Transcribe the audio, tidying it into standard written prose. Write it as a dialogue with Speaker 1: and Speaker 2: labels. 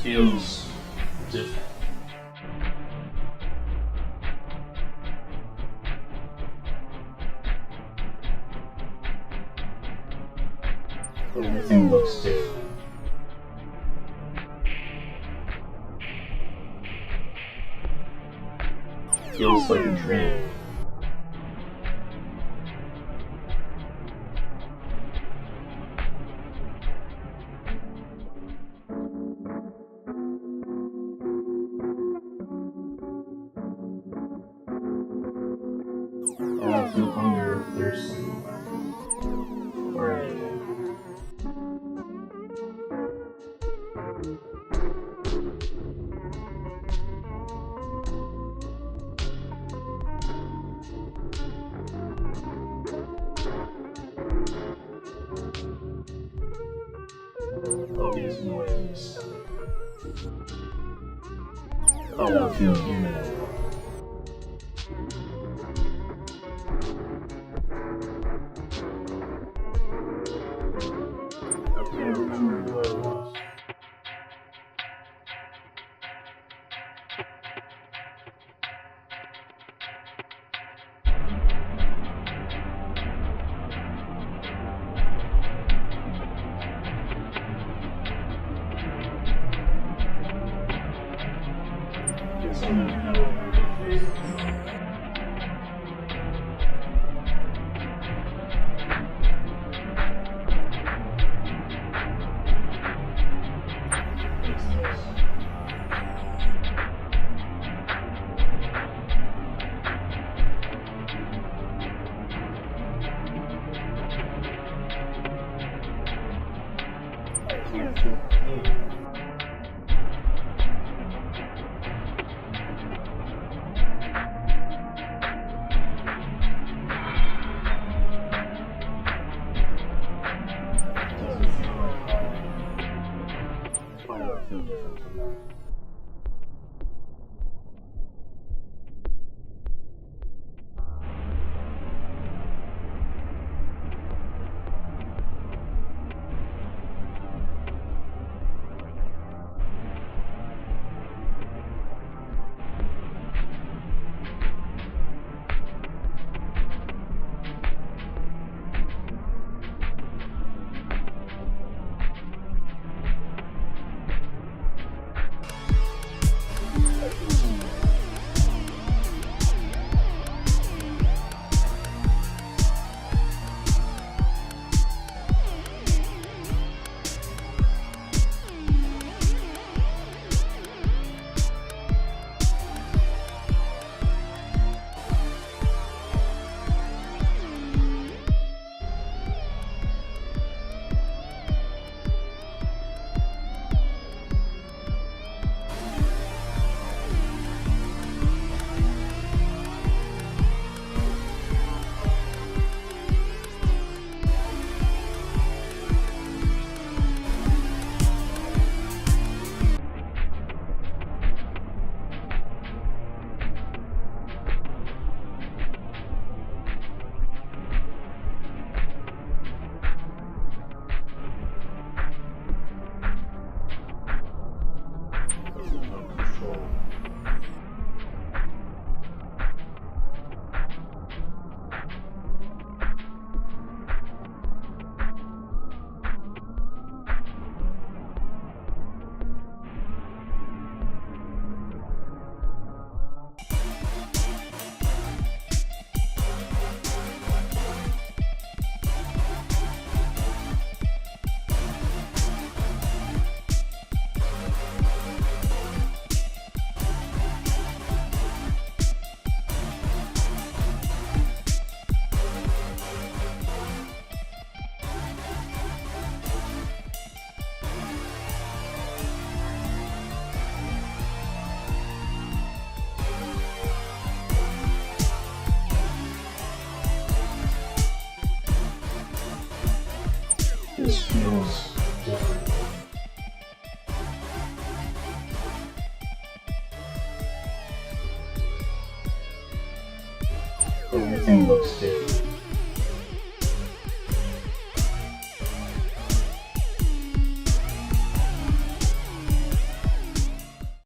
Speaker 1: feels different. Everything looks different. Feels like a dream. I don't feel hungry or thirsty or anything. All these noises. I don't feel human anymore. I can't remember who I was. Guess I'll never know what my face is. I can't feel pain. Doesn't feel like home. Why do I feel different from that? This feels different. Everything looks different.